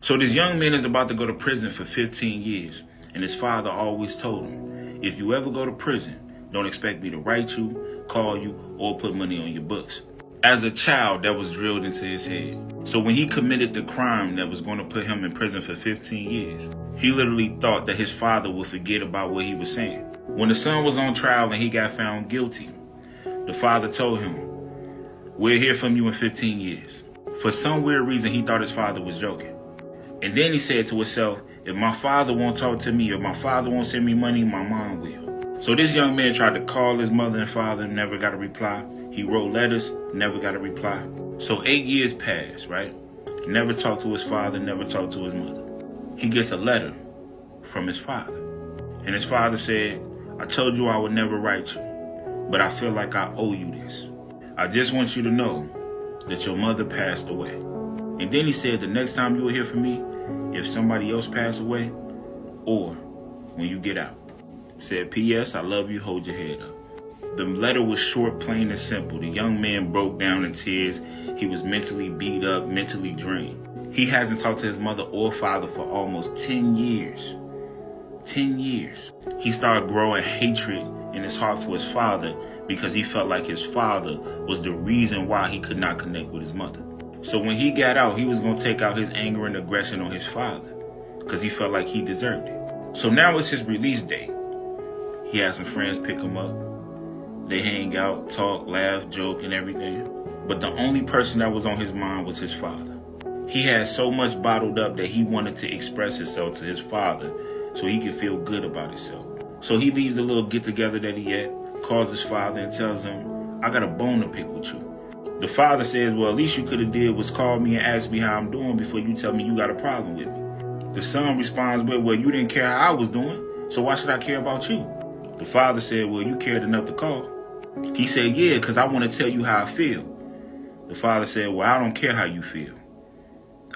So this young man is about to go to prison for 15 years. And his father always told him, if you ever go to prison, don't expect me to write you, call you, or put money on your books. As a child, that was drilled into his head. So when he committed the crime that was going to put him in prison for 15 years, he literally thought that his father would forget about what he was saying. When the son was on trial and he got found guilty, the father told him, we'll hear from you in 15 years. For some weird reason, he thought his father was joking. And then he said to himself, if my father won't talk to me, if my father won't send me money, my mom will. So this young man tried to call his mother and father, never got a reply. He wrote letters, never got a reply. So 8 years passed, right? Never talked to his father, never talked to his mother. He gets a letter from his father. And his father said, I told you I would never write you, but I feel like I owe you this. I just want you to know that your mother passed away. And then he said, the next time you will hear from me, if somebody else passed away, or when you get out. Said, P.S. I love you, hold your head up. The letter was short, plain and simple. The young man broke down in tears. He was mentally beat up, mentally drained. He hasn't talked to his mother or father for almost 10 years. 10 years. He started growing hatred in his heart for his father because he felt like his father was the reason why he could not connect with his mother. So when he got out, he was going to take out his anger and aggression on his father because he felt like he deserved it. So now it's his release day. He had some friends pick him up. They hang out, talk, laugh, joke, and everything. But the only person that was on his mind was his father. He had so much bottled up that he wanted to express himself to his father so he could feel good about himself. So he leaves the little get-together that he had, calls his father and tells him, I got a bone to pick with you. The father says, well, at least you could have did was call me and ask me how I'm doing before you tell me you got a problem with me. The son responds with, well, you didn't care how I was doing, so why should I care about you? The father said, well, you cared enough to call. He said, yeah, because I want to tell you how I feel. The father said, well, I don't care how you feel.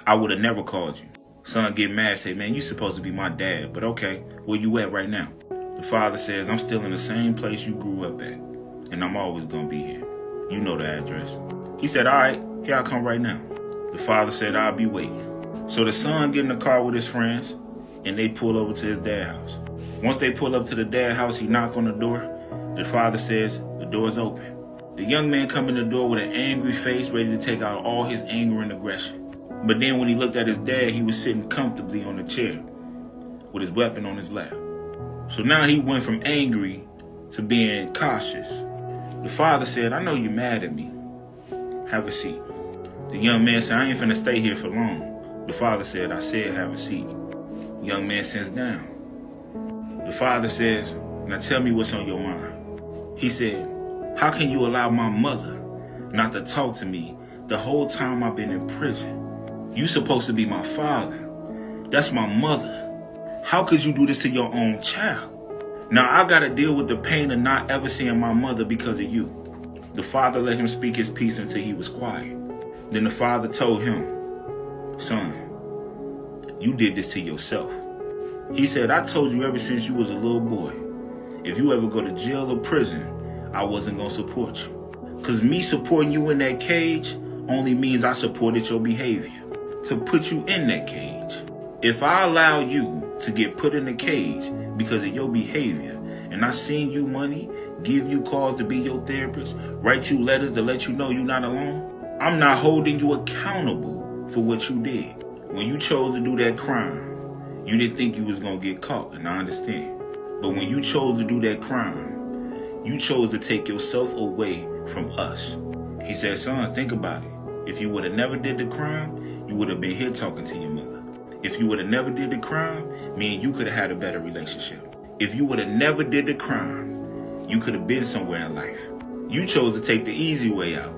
I would have never called you. Son get mad, say, man, you supposed to be my dad, but okay, where you at right now? The father says, I'm still in the same place you grew up at, and I'm always going to be here. You know the address. He said, all right, here I come right now. The father said, I'll be waiting. So the son get in the car with his friends, and they pull over to his dad's house. Once they pull up to the dad's house, he knock on the door. The father says, the door's open. The young man come in the door with an angry face, ready to take out all his anger and aggression. But then when he looked at his dad, he was sitting comfortably on a chair with his weapon on his lap. So now he went from angry to being cautious. The father said, I know you're mad at me. Have a seat. The young man said, I ain't finna stay here for long. The father said, I said have a seat. The young man sits down. The father says, now tell me what's on your mind. He said, how can you allow my mother not to talk to me the whole time I've been in prison? You supposed to be my father. That's my mother. How could you do this to your own child? Now I gotta deal with the pain of not ever seeing my mother because of you. The father let him speak his piece until he was quiet. Then the father told him, son, you did this to yourself. He said, I told you ever since you was a little boy, if you ever go to jail or prison, I wasn't gonna support you. Because me supporting you in that cage only means I supported your behavior. To put you in that cage. If I allow you to get put in the cage because of your behavior, and I send you money, give you calls to be your therapist, write you letters to let you know you're not alone, I'm not holding you accountable for what you did. When you chose to do that crime, you didn't think you was going to get caught, and I understand. But when you chose to do that crime, you chose to take yourself away from us. He said, son, think about it. If you would have never did the crime, you would have been here talking to your mother. If you would have never did the crime, me and you could have had a better relationship. If you would have never did the crime, you could have been somewhere in life. You chose to take the easy way out,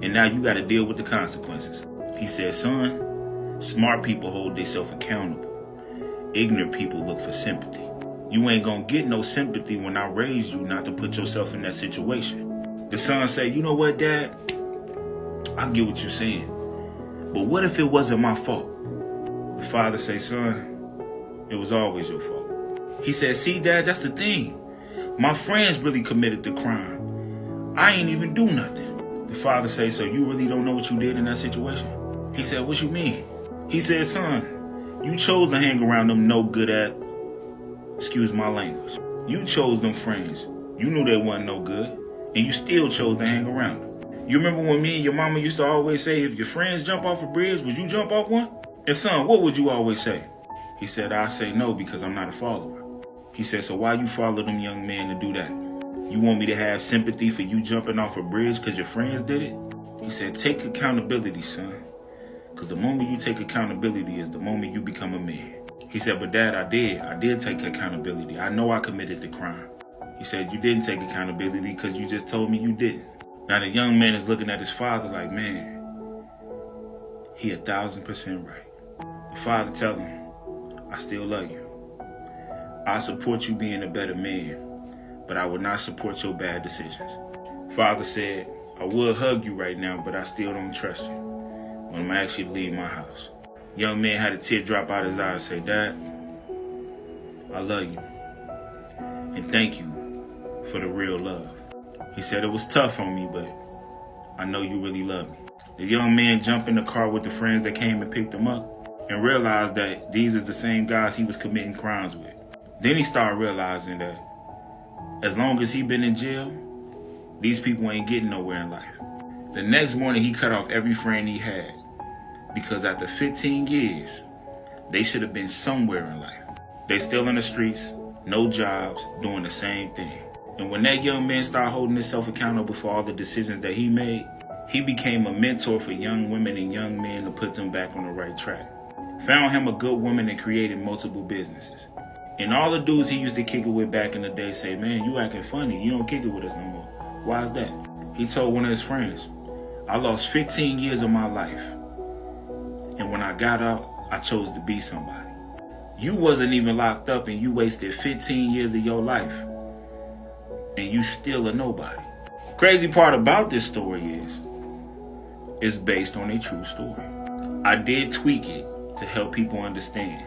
and now you got to deal with the consequences. He said, son, smart people hold themselves accountable. Ignorant people look for sympathy. You ain't gonna get no sympathy when I raised you not to put yourself in that situation. The son said, you know what, Dad? I get what you're saying. But what if it wasn't my fault? The father said, son, it was always your fault. He said, see, Dad, that's the thing. My friends really committed the crime. I ain't even do nothing. The father said, so you really don't know what you did in that situation? He said, what you mean? He said, son, You chose to hang around them no good at, excuse my language. You chose them friends. You knew they wasn't no good, and you still chose to hang around them. You remember when me and your mama used to always say, if your friends jump off a bridge, would you jump off one? And son, what would you always say? He said, I say no because I'm not a follower. He said, so why you follow them young men to do that? You want me to have sympathy for you jumping off a bridge because your friends did it? He said, take accountability, son. Because the moment you take accountability is the moment you become a man. He said, but Dad, I did take accountability. I know I committed the crime. He said, you didn't take accountability because you just told me you didn't. Now the young man is looking at his father like, man, he 1,000% right. The father tell him, I still love you. I support you being a better man, but I will not support your bad decisions. Father said, I would hug you right now, but I still don't trust you when I'm actually leave my house. Young man had a tear drop out his eye and say, Dad, I love you. And thank you for the real love. He said, it was tough on me, but I know you really love me. The young man jumped in the car with the friends that came and picked him up and realized that these is the same guys he was committing crimes with. Then he started realizing that as long as he been in jail, these people ain't getting nowhere in life. The next morning, he cut off every friend he had because after 15 years, they should have been somewhere in life. They still in the streets, no jobs, doing the same thing. And when that young man started holding himself accountable for all the decisions that he made, he became a mentor for young women and young men to put them back on the right track. Found him a good woman and created multiple businesses. And all the dudes he used to kick it with back in the day say, man, you acting funny. You don't kick it with us no more. Why is that? He told one of his friends, I lost 15 years of my life. And when I got out, I chose to be somebody. You wasn't even locked up and you wasted 15 years of your life. And you still a nobody. Crazy part about this story is, it's based on a true story. I did tweak it to help people understand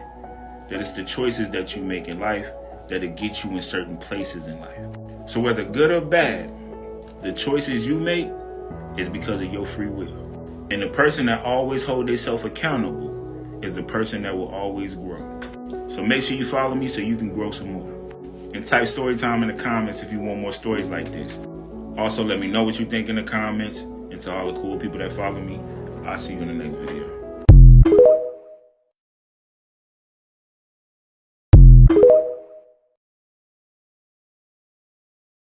that it's the choices that you make in life that'll get you in certain places in life. So whether good or bad, the choices you make is because of your free will. And the person that always hold themselves accountable is the person that will always grow. So make sure you follow me so you can grow some more. And type story time in the comments if you want more stories like this. Also, let me know what you think in the comments. And to all the cool people that follow me, I'll see you in the next video.